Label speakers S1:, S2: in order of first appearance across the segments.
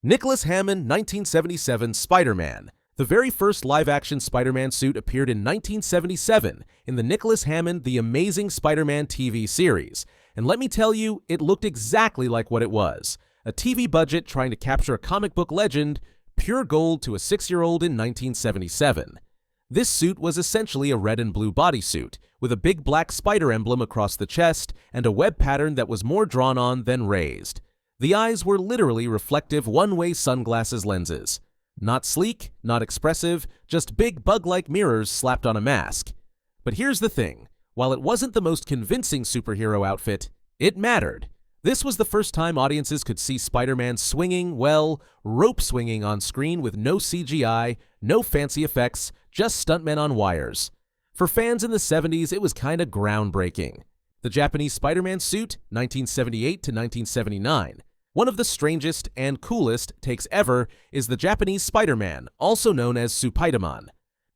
S1: Nicholas Hammond, 1977 Spider-Man. The very first live-action Spider-Man suit appeared in 1977 in the Nicholas Hammond The Amazing Spider-Man TV series, and let me tell you, it looked exactly like what it was. A TV budget trying to capture a comic book legend, pure gold to a 6-year-old in 1977. This suit was essentially a red and blue bodysuit, with a big black spider emblem across the chest and a web pattern that was more drawn on than raised. The eyes were literally reflective one-way sunglasses lenses. Not sleek, not expressive, just big bug-like mirrors slapped on a mask. But here's the thing, while it wasn't the most convincing superhero outfit, it mattered. This was the first time audiences could see Spider-Man swinging, well, rope swinging on screen with no CGI, no fancy effects, just stuntmen on wires. For fans in the 70s, it was kinda groundbreaking. The Japanese Spider-Man suit, 1978 to 1979. One of the strangest and coolest takes ever is the Japanese Spider-Man, also known as Supaidāman.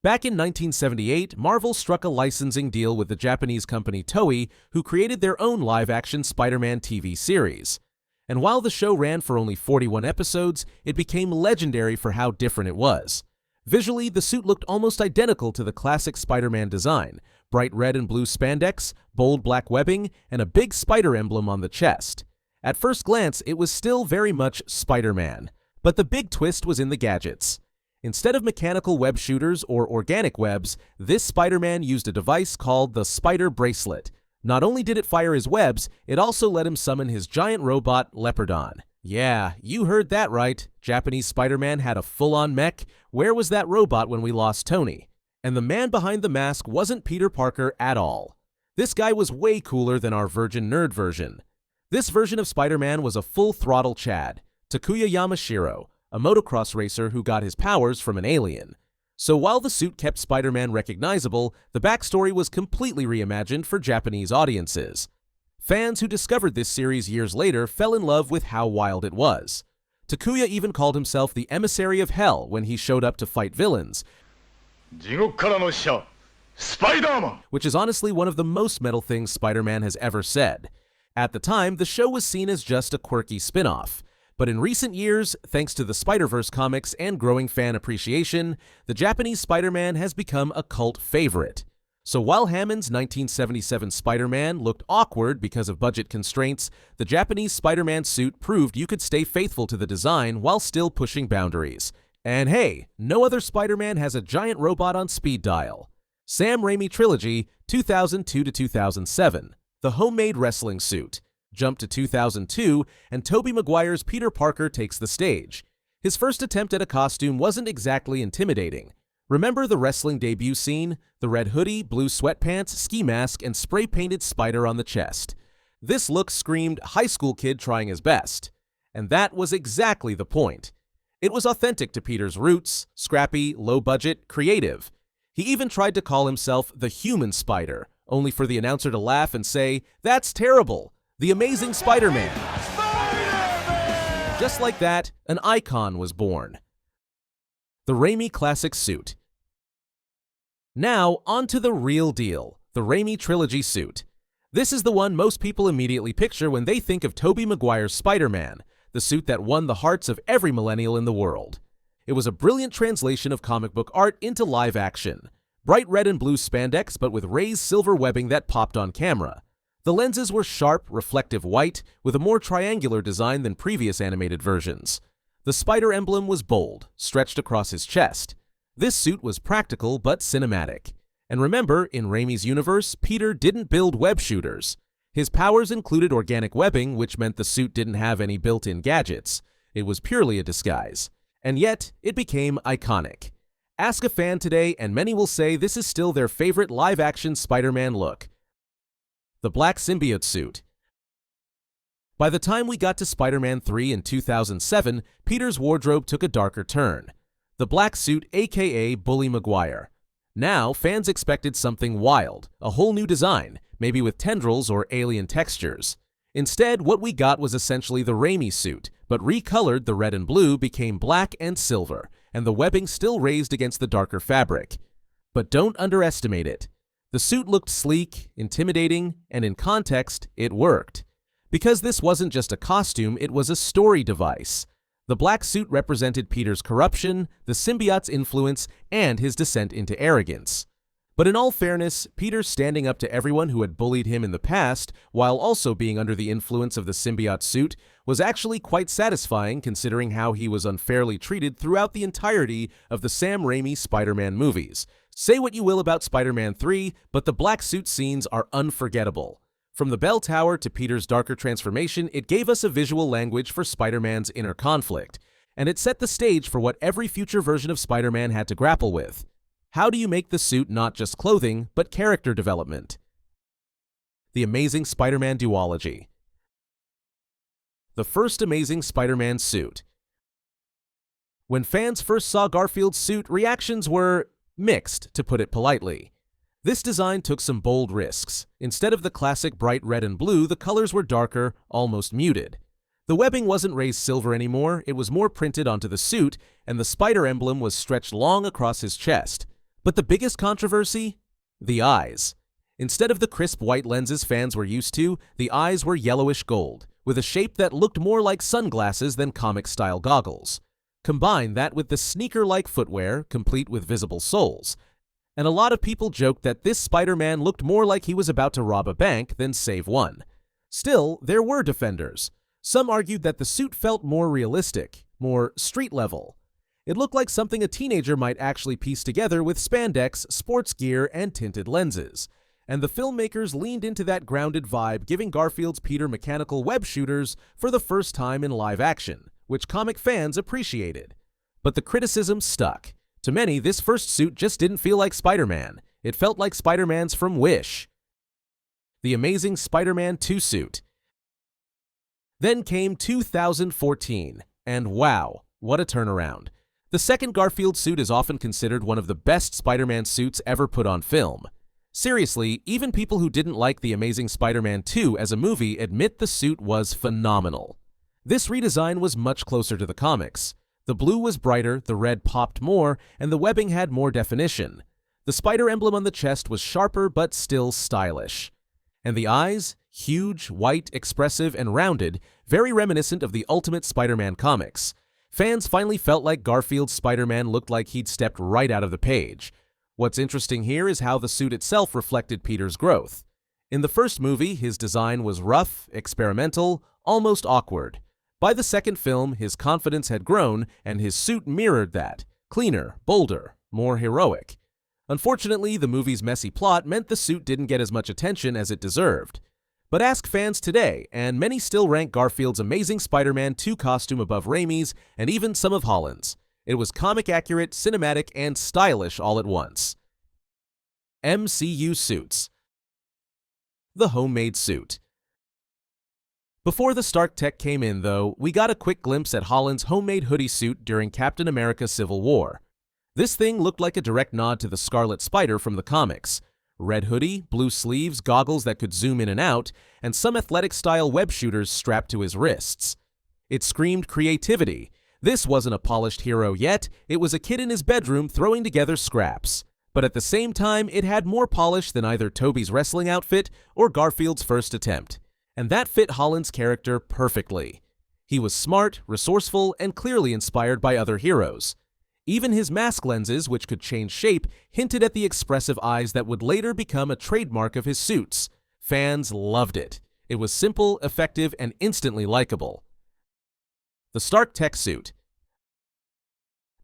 S1: Back in 1978, Marvel struck a licensing deal with the Japanese company Toei, who created their own live-action Spider-Man TV series. And while the show ran for only 41 episodes, it became legendary for how different it was. Visually, the suit looked almost identical to the classic Spider-Man design, bright red and blue spandex, bold black webbing, and a big spider emblem on the chest. At first glance, it was still very much Spider-Man, but the big twist was in the gadgets. Instead of mechanical web shooters or organic webs, this Spider-Man used a device called the Spider Bracelet. Not only did it fire his webs, it also let him summon his giant robot, Leopardon. Yeah, you heard that right. Japanese Spider-Man had a full-on mech. Where was that robot when we lost Tony? And the man behind the mask wasn't Peter Parker at all. This guy was way cooler than our virgin nerd version. This version of Spider-Man was a full-throttle Chad, Takuya Yamashiro, a motocross racer who got his powers from an alien. So while the suit kept Spider-Man recognizable, the backstory was completely reimagined for Japanese audiences. Fans who discovered this series years later fell in love with how wild it was. Takuya even called himself the emissary of hell when he showed up to fight villains, which is honestly one of the most metal things Spider-Man has ever said. At the time, the show was seen as just a quirky spin-off. But in recent years, thanks to the Spider-Verse comics and growing fan appreciation, the Japanese Spider-Man has become a cult favorite. So while Hammond's 1977 Spider-Man looked awkward because of budget constraints, the Japanese Spider-Man suit proved you could stay faithful to the design while still pushing boundaries. And hey, no other Spider-Man has a giant robot on speed dial. Sam Raimi Trilogy, 2002 to 2007. The homemade wrestling suit. Jump to 2002, and Tobey Maguire's Peter Parker takes the stage. His first attempt at a costume wasn't exactly intimidating. Remember the wrestling debut scene? The red hoodie, blue sweatpants, ski mask, and spray-painted spider on the chest. This look screamed high school kid trying his best. And that was exactly the point. It was authentic to Peter's roots, scrappy, low-budget, creative. He even tried to call himself the Human Spider, only for the announcer to laugh and say, "That's terrible! The Amazing Spider-Man!" Just like that, an icon was born. The Raimi Classic Suit. Now, on to the real deal, the Raimi Trilogy suit. This is the one most people immediately picture when they think of Tobey Maguire's Spider-Man, the suit that won the hearts of every millennial in the world. It was a brilliant translation of comic book art into live action. Bright red and blue spandex, but with raised silver webbing that popped on camera. The lenses were sharp, reflective white, with a more triangular design than previous animated versions. The spider emblem was bold, stretched across his chest. This suit was practical but cinematic. And remember, in Raimi's universe, Peter didn't build web shooters. His powers included organic webbing, which meant the suit didn't have any built-in gadgets. It was purely a disguise. And yet, it became iconic. Ask a fan today, and many will say this is still their favorite live-action Spider-Man look. The black symbiote suit. By the time we got to Spider-Man 3 in 2007, Peter's wardrobe took a darker turn. The black suit, aka Bully Maguire. Now, fans expected something wild, a whole new design, maybe with tendrils or alien textures. Instead, what we got was essentially the Raimi suit, but recolored, the red and blue became black and silver, and the webbing still raised against the darker fabric. But don't underestimate it. The suit looked sleek, intimidating, and in context, it worked. Because this wasn't just a costume, it was a story device. The black suit represented Peter's corruption, the symbiote's influence, and his descent into arrogance. But in all fairness, Peter standing up to everyone who had bullied him in the past, while also being under the influence of the symbiote suit, was actually quite satisfying considering how he was unfairly treated throughout the entirety of the Sam Raimi Spider-Man movies. Say what you will about Spider-Man 3, but the black suit scenes are unforgettable. From the bell tower to Peter's darker transformation, it gave us a visual language for Spider-Man's inner conflict, and it set the stage for what every future version of Spider-Man had to grapple with. How do you make the suit not just clothing, but character development? The Amazing Spider-Man Duology. The first Amazing Spider-Man suit. When fans first saw Garfield's suit, reactions were mixed, to put it politely. This design took some bold risks. Instead of the classic bright red and blue, the colors were darker, almost muted. The webbing wasn't raised silver anymore, it was more printed onto the suit, and the spider emblem was stretched long across his chest. But the biggest controversy? The eyes. Instead of the crisp white lenses fans were used to, the eyes were yellowish gold, with a shape that looked more like sunglasses than comic-style goggles. Combine that with the sneaker-like footwear, complete with visible soles. And a lot of people joked that this Spider-Man looked more like he was about to rob a bank than save one. Still, there were defenders. Some argued that the suit felt more realistic, more street-level. It looked like something a teenager might actually piece together with spandex, sports gear, and tinted lenses. And the filmmakers leaned into that grounded vibe, giving Garfield's Peter mechanical web shooters for the first time in live action, which comic fans appreciated. But the criticism stuck. To many, this first suit just didn't feel like Spider-Man. It felt like Spider-Man's from Wish. The Amazing Spider-Man 2 suit. Then came 2014, and wow, what a turnaround. The second Garfield suit is often considered one of the best Spider-Man suits ever put on film. Seriously, even people who didn't like The Amazing Spider-Man 2 as a movie admit the suit was phenomenal. This redesign was much closer to the comics. The blue was brighter, the red popped more, and the webbing had more definition. The spider emblem on the chest was sharper but still stylish. And the eyes? Huge, white, expressive, and rounded, very reminiscent of the Ultimate Spider-Man comics. Fans finally felt like Garfield's Spider-Man looked like he'd stepped right out of the page. What's interesting here is how the suit itself reflected Peter's growth. In the first movie, his design was rough, experimental, almost awkward. By the second film, his confidence had grown, and his suit mirrored that. Cleaner, bolder, more heroic. Unfortunately, the movie's messy plot meant the suit didn't get as much attention as it deserved. But ask fans today, and many still rank Garfield's Amazing Spider-Man 2 costume above Raimi's and even some of Holland's. It was comic-accurate, cinematic, and stylish all at once. MCU suits. The homemade suit. Before the Stark tech came in, though, we got a quick glimpse at Holland's homemade hoodie suit during Captain America Civil War. This thing looked like a direct nod to the Scarlet Spider from the comics. Red hoodie, blue sleeves, goggles that could zoom in and out, and some athletic-style web shooters strapped to his wrists. It screamed creativity. This wasn't a polished hero yet, it was a kid in his bedroom throwing together scraps. But at the same time, it had more polish than either Tobey's wrestling outfit or Garfield's first attempt. And that fit Holland's character perfectly. He was smart, resourceful, and clearly inspired by other heroes. Even his mask lenses, which could change shape, hinted at the expressive eyes that would later become a trademark of his suits. Fans loved it. It was simple, effective, and instantly likable. The Stark tech suit.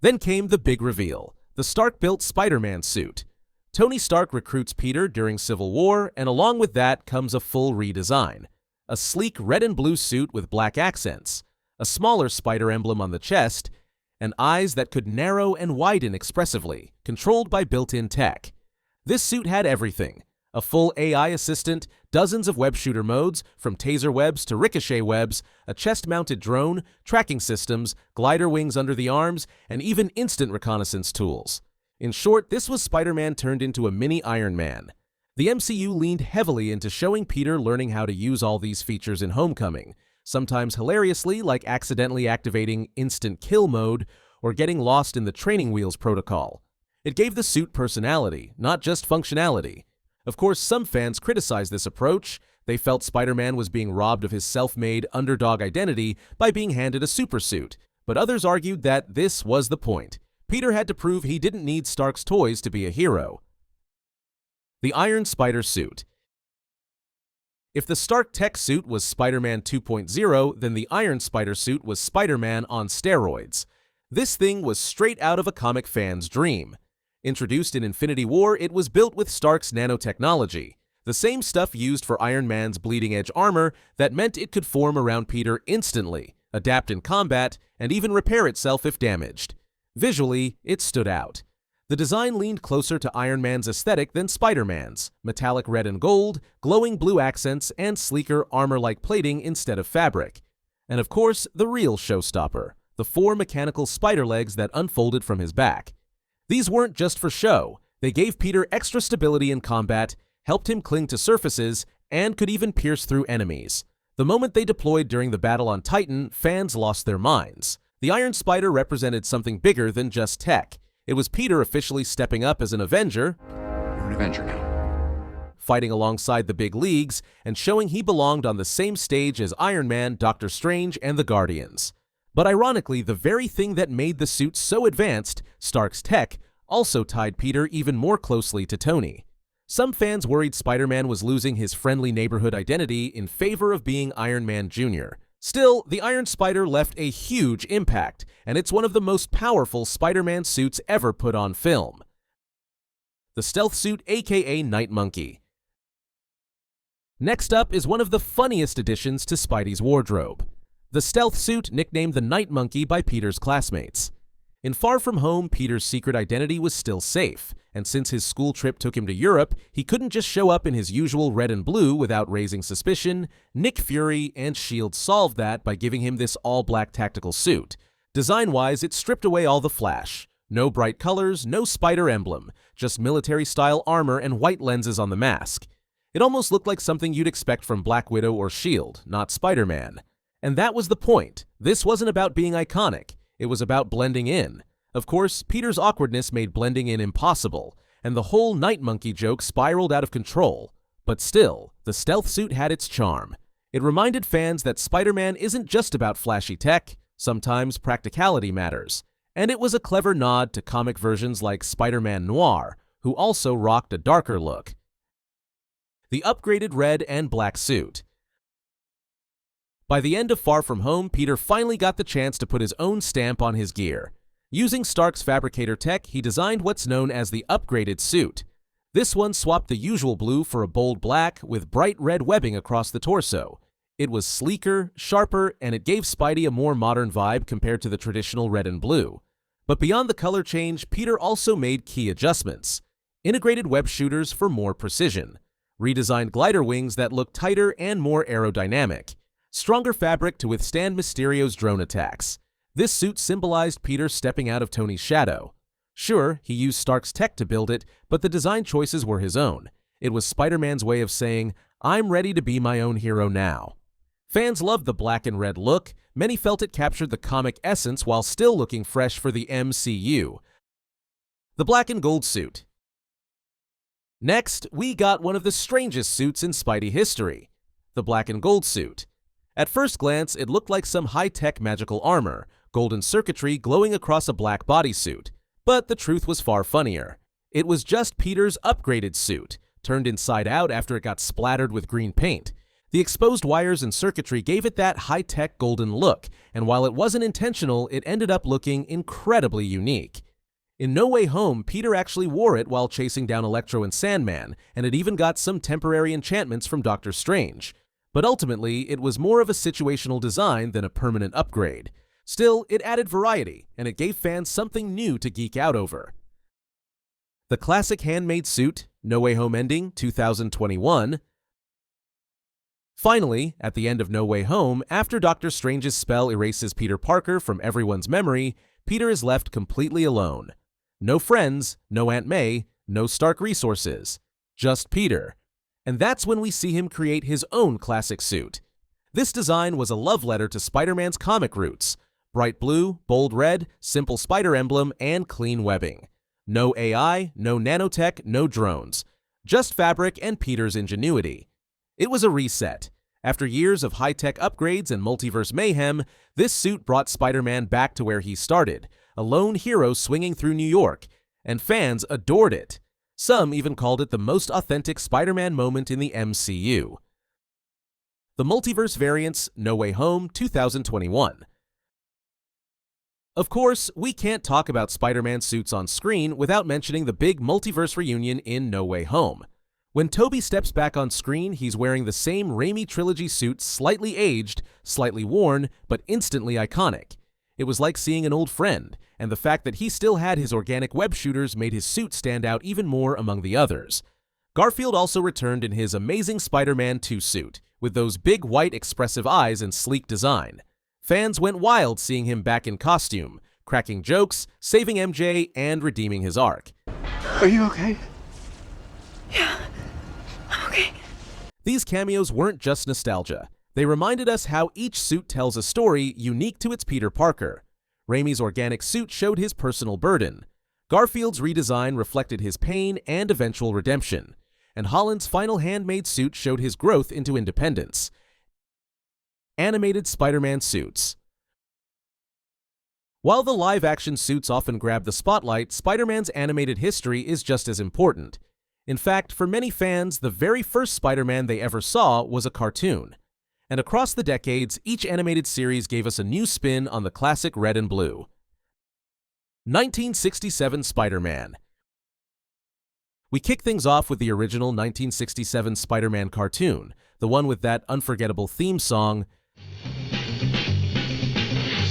S1: Then came the big reveal, the Stark-built Spider-Man suit. Tony Stark recruits Peter during Civil War, and along with that comes a full redesign. A sleek red and blue suit with black accents, a smaller spider emblem on the chest, and eyes that could narrow and widen expressively, controlled by built-in tech. This suit had everything. A full AI assistant, dozens of web shooter modes, from taser webs to ricochet webs, a chest-mounted drone, tracking systems, glider wings under the arms, and even instant reconnaissance tools. In short, this was Spider-Man turned into a mini Iron Man. The MCU leaned heavily into showing Peter learning how to use all these features in Homecoming, sometimes hilariously like accidentally activating instant kill mode or getting lost in the training wheels protocol. It gave the suit personality, not just functionality. Of course, some fans criticized this approach. They felt Spider-Man was being robbed of his self-made underdog identity by being handed a supersuit. but others argued that this was the point. Peter had to prove he didn't need Stark's toys to be a hero. The Iron Spider Suit. If the Stark Tech suit was Spider-Man 2.0, then the Iron Spider suit was Spider-Man on steroids. This thing was straight out of a comic fan's dream. Introduced in Infinity War, it was built with Stark's nanotechnology, the same stuff used for Iron Man's bleeding-edge armor that meant it could form around Peter instantly, adapt in combat, and even repair itself if damaged. Visually, it stood out. The design leaned closer to Iron Man's aesthetic than Spider-Man's, metallic red and gold, glowing blue accents, and sleeker armor-like plating instead of fabric. And of course, the real showstopper, the 4 mechanical spider legs that unfolded from his back. These weren't just for show. They gave Peter extra stability in combat, helped him cling to surfaces, and could even pierce through enemies. The moment they deployed during the battle on Titan, fans lost their minds. The Iron Spider represented something bigger than just tech. It was Peter officially stepping up as an Avenger.
S2: You're an Avenger now.
S1: Fighting alongside the big leagues, and showing he belonged on the same stage as Iron Man, Doctor Strange, and the Guardians. But ironically, the very thing that made the suit so advanced, Stark's tech, also tied Peter even more closely to Tony. Some fans worried Spider-Man was losing his friendly neighborhood identity in favor of being Iron Man Jr. Still, the Iron Spider left a huge impact, and it's one of the most powerful Spider-Man suits ever put on film. The Stealth Suit, aka Night Monkey. Next up is one of the funniest additions to Spidey's wardrobe. The Stealth Suit, nicknamed the Night Monkey by Peter's classmates. In Far From Home, Peter's secret identity was still safe, and since his school trip took him to Europe, he couldn't just show up in his usual red and blue without raising suspicion. Nick Fury and S.H.I.E.L.D. solved that by giving him this all-black tactical suit. Design-wise, it stripped away all the flash. No bright colors, no spider emblem, just military-style armor and white lenses on the mask. It almost looked like something you'd expect from Black Widow or S.H.I.E.L.D., not Spider-Man. And that was the point. This wasn't about being iconic. It was about blending in. Of course, Peter's awkwardness made blending in impossible, and the whole Night Monkey joke spiraled out of control. But still, the stealth suit had its charm. It reminded fans that Spider-Man isn't just about flashy tech, sometimes practicality matters. And it was a clever nod to comic versions like Spider-Man Noir, who also rocked a darker look. The upgraded red and black suit. By the end of Far From Home, Peter finally got the chance to put his own stamp on his gear. Using Stark's fabricator tech, he designed what's known as the upgraded suit. This one swapped the usual blue for a bold black with bright red webbing across the torso. It was sleeker, sharper, and it gave Spidey a more modern vibe compared to the traditional red and blue. But beyond the color change, Peter also made key adjustments. Integrated web shooters for more precision. Redesigned glider wings that look tighter and more aerodynamic. Stronger fabric to withstand Mysterio's drone attacks. This suit symbolized Peter stepping out of Tony's shadow. Sure, he used Stark's tech to build it, but the design choices were his own. It was Spider-Man's way of saying, "I'm ready to be my own hero now." Fans loved the black and red look. Many felt it captured the comic essence while still looking fresh for the MCU. The black and gold suit. Next, we got one of the strangest suits in Spidey history. The black and gold suit. At first glance, it looked like some high-tech magical armor, golden circuitry glowing across a black bodysuit. But the truth was far funnier. It was just Peter's upgraded suit, turned inside out after it got splattered with green paint. The exposed wires and circuitry gave it that high-tech golden look, and while it wasn't intentional, it ended up looking incredibly unique. In No Way Home, Peter actually wore it while chasing down Electro and Sandman, and it even got some temporary enchantments from Doctor Strange. But ultimately, it was more of a situational design than a permanent upgrade. Still, it added variety, and it gave fans something new to geek out over. The classic handmade suit, No Way Home ending, 2021. Finally, at the end of No Way Home, after Doctor Strange's spell erases Peter Parker from everyone's memory, Peter is left completely alone. No friends, no Aunt May, no Stark resources. Just Peter. And that's when we see him create his own classic suit. This design was a love letter to Spider-Man's comic roots. Bright blue, bold red, simple spider emblem, and clean webbing. No AI, no nanotech, no drones. Just fabric and Peter's ingenuity. It was a reset. After years of high-tech upgrades and multiverse mayhem, this suit brought Spider-Man back to where he started, a lone hero swinging through New York, and fans adored it. Some even called it the most authentic Spider-Man moment in the MCU. The Multiverse Variants, No Way Home, 2021. Of course, we can't talk about Spider-Man suits on screen without mentioning the big multiverse reunion in No Way Home. When Tobey steps back on screen, he's wearing the same Raimi trilogy suit, slightly aged, slightly worn, but instantly iconic. It was like seeing an old friend, and the fact that he still had his organic web shooters made his suit stand out even more among the others. Garfield also returned in his Amazing Spider-Man 2 suit, with those big white expressive eyes and sleek design. Fans went wild seeing him back in costume, cracking jokes, saving MJ, and redeeming his arc.
S2: Are you okay?
S3: Yeah, I'm okay.
S1: These cameos weren't just nostalgia. They reminded us how each suit tells a story unique to its Peter Parker. Raimi's organic suit showed his personal burden. Garfield's redesign reflected his pain and eventual redemption. And Holland's final handmade suit showed his growth into independence. Animated Spider-Man suits. While the live-action suits often grab the spotlight, Spider-Man's animated history is just as important. In fact, for many fans, the very first Spider-Man they ever saw was a cartoon. And across the decades, each animated series gave us a new spin on the classic red and blue. 1967 Spider-Man. We kick things off with the original 1967 Spider-Man cartoon, the one with that unforgettable theme song,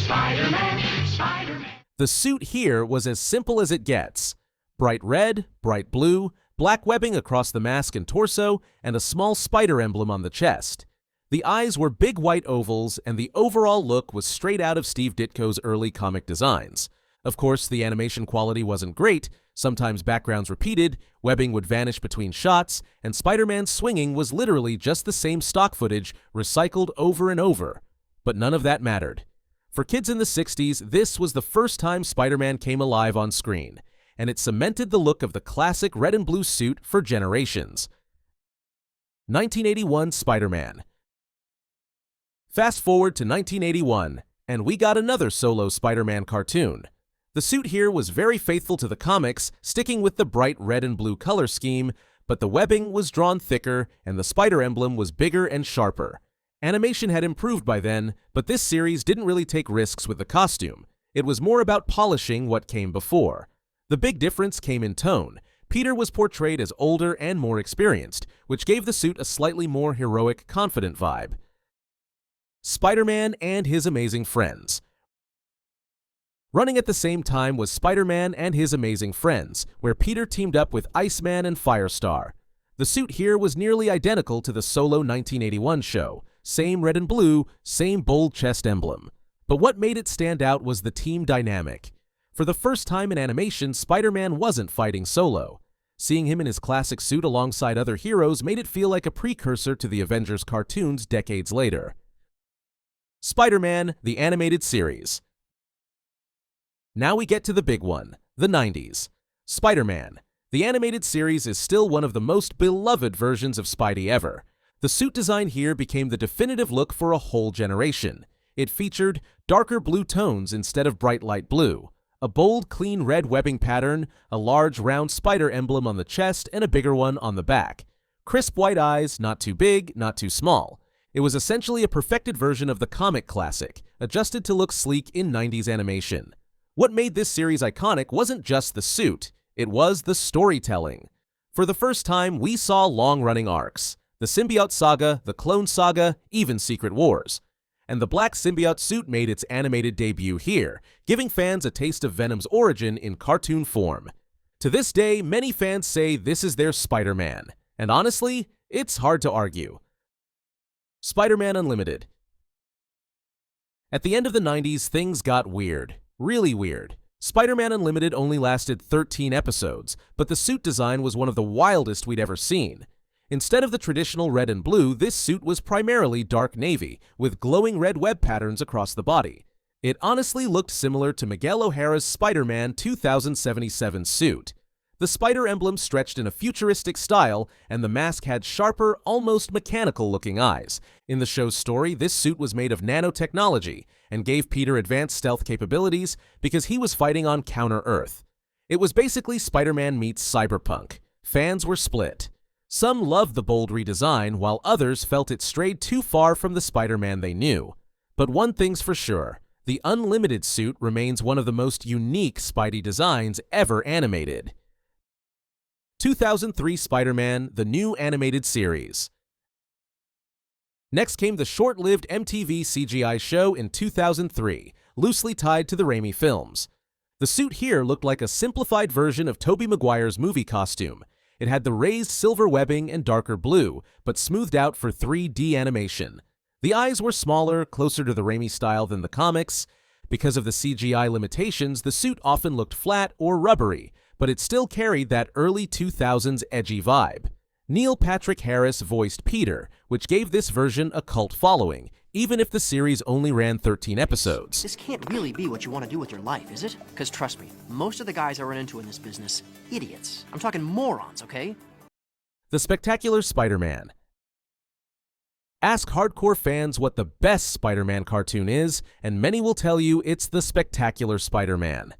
S4: Spider-Man, Spider-Man.
S1: The suit here was as simple as it gets. Bright red, bright blue, black webbing across the mask and torso, and a small spider emblem on the chest. The eyes were big white ovals, and the overall look was straight out of Steve Ditko's early comic designs. Of course, the animation quality wasn't great, sometimes backgrounds repeated, webbing would vanish between shots, and Spider-Man swinging was literally just the same stock footage recycled over and over. But none of that mattered. For kids in the 60s, this was the first time Spider-Man came alive on screen, and it cemented the look of the classic red and blue suit for generations. 1981 Spider-Man. Fast forward to 1981, and we got another solo Spider-Man cartoon. The suit here was very faithful to the comics, sticking with the bright red and blue color scheme, but the webbing was drawn thicker and the spider emblem was bigger and sharper. Animation had improved by then, but this series didn't really take risks with the costume. It was more about polishing what came before. The big difference came in tone. Peter was portrayed as older and more experienced, which gave the suit a slightly more heroic, confident vibe. Spider-Man and His Amazing Friends. Running at the same time was Spider-Man and His Amazing Friends, where Peter teamed up with Iceman and Firestar. The suit here was nearly identical to the solo 1981 show. Same red and blue, same bold chest emblem. But what made it stand out was the team dynamic. For the first time in animation, Spider-Man wasn't fighting solo. Seeing him in his classic suit alongside other heroes made it feel like a precursor to the Avengers cartoons decades later. Spider-Man, the Animated Series. Now we get to the big one, the 90s. Spider-Man. The animated series is still one of the most beloved versions of Spidey ever. The suit design here became the definitive look for a whole generation. It featured darker blue tones instead of bright light blue, a bold, clean red webbing pattern, a large round spider emblem on the chest, and a bigger one on the back. Crisp white eyes, not too big, not too small. It was essentially a perfected version of the comic classic, adjusted to look sleek in 90s animation. What made this series iconic wasn't just the suit, it was the storytelling. For the first time, we saw long-running arcs. The Symbiote Saga, the Clone Saga, even Secret Wars. And the black symbiote suit made its animated debut here, giving fans a taste of Venom's origin in cartoon form. To this day, many fans say this is their Spider-Man. And honestly, it's hard to argue. Spider-Man Unlimited. At the end of the 90s, things got weird. Really weird. Spider-Man Unlimited only lasted 13 episodes, but the suit design was one of the wildest we'd ever seen. Instead of the traditional red and blue, this suit was primarily dark navy, with glowing red web patterns across the body. It honestly looked similar to Miguel O'Hara's Spider-Man 2077 suit. The spider emblem stretched in a futuristic style, and the mask had sharper, almost mechanical-looking eyes. In the show's story, this suit was made of nanotechnology and gave Peter advanced stealth capabilities because he was fighting on Counter-Earth. It was basically Spider-Man meets Cyberpunk. Fans were split. Some loved the bold redesign, while others felt it strayed too far from the Spider-Man they knew. But one thing's for sure, the Unlimited suit remains one of the most unique Spidey designs ever animated. 2003 Spider-Man, the new animated series. Next came the short-lived MTV CGI show in 2003, loosely tied to the Raimi films. The suit here looked like a simplified version of Tobey Maguire's movie costume. It had the raised silver webbing and darker blue, but smoothed out for 3D animation. The eyes were smaller, closer to the Raimi style than the comics. Because of the CGI limitations, the suit often looked flat or rubbery, but it still carried that early 2000s edgy vibe. Neil Patrick Harris voiced Peter, which gave this version a cult following, even if the series only ran 13 episodes.
S5: This can't really be what you want to do with your life, is it? Because trust me, most of the guys I run into in this business, idiots. I'm talking morons, okay?
S1: The Spectacular Spider-Man. Ask hardcore fans what the best Spider-Man cartoon is, and many will tell you it's the Spectacular Spider-Man.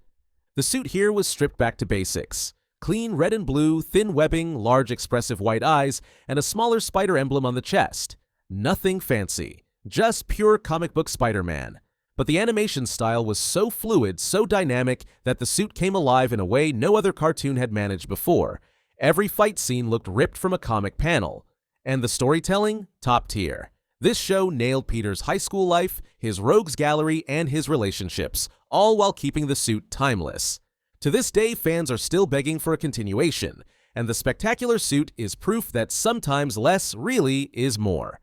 S1: The suit here was stripped back to basics. Clean red and blue, thin webbing, large expressive white eyes, and a smaller spider emblem on the chest. Nothing fancy, just pure comic book Spider-Man. But the animation style was so fluid, so dynamic, that the suit came alive in a way no other cartoon had managed before. Every fight scene looked ripped from a comic panel. And the storytelling? Top tier. This show nailed Peter's high school life, his rogues gallery, and his relationships, all while keeping the suit timeless. To this day, fans are still begging for a continuation, and the Spectacular suit is proof that sometimes less really is more.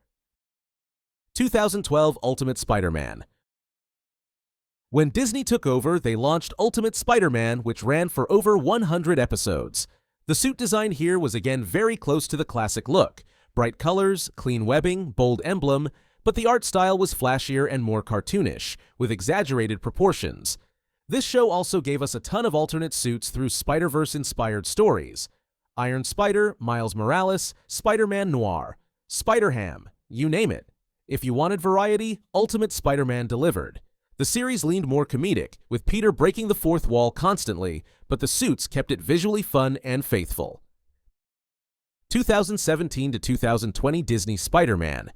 S1: 2012 Ultimate Spider-Man. When Disney took over, they launched Ultimate Spider-Man, which ran for over 100 episodes. The suit design here was again very close to the classic look. Bright colors, clean webbing, bold emblem, but the art style was flashier and more cartoonish, with exaggerated proportions. This show also gave us a ton of alternate suits through Spider-Verse-inspired stories. Iron Spider, Miles Morales, Spider-Man Noir, Spider-Ham, you name it. If you wanted variety, Ultimate Spider-Man delivered. The series leaned more comedic, with Peter breaking the fourth wall constantly, but the suits kept it visually fun and faithful. 2017 to 2020 Disney Spider-Man.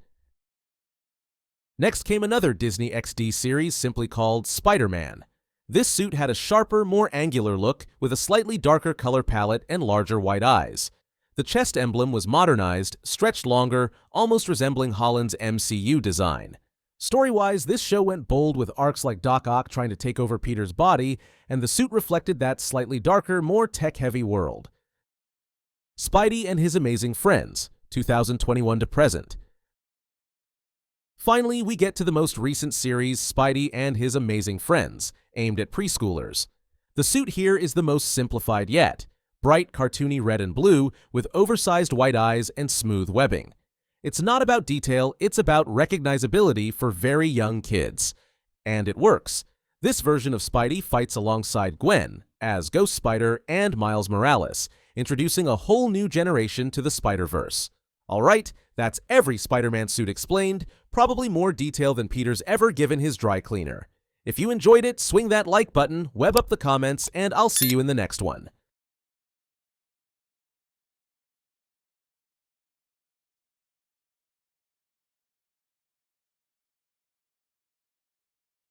S1: Next came another Disney XD series simply called Spider-Man. This suit had a sharper, more angular look with a slightly darker color palette and larger white eyes. The chest emblem was modernized, stretched longer, almost resembling Holland's MCU design. Story-wise, this show went bold with arcs like Doc Ock trying to take over Peter's body, and the suit reflected that slightly darker, more tech-heavy world. Spidey and His Amazing Friends, 2021 to present. Finally, we get to the most recent series, Spidey and His Amazing Friends, aimed at preschoolers. The suit here is the most simplified yet, bright, cartoony red and blue with oversized white eyes and smooth webbing. It's not about detail, it's about recognizability for very young kids. And it works. This version of Spidey fights alongside Gwen, as Ghost Spider and Miles Morales, introducing a whole new generation to the Spider-Verse. Alright, that's every Spider-Man suit explained, probably more detail than Peter's ever given his dry cleaner. If you enjoyed it, swing that like button, web up the comments, and I'll see you in the next one.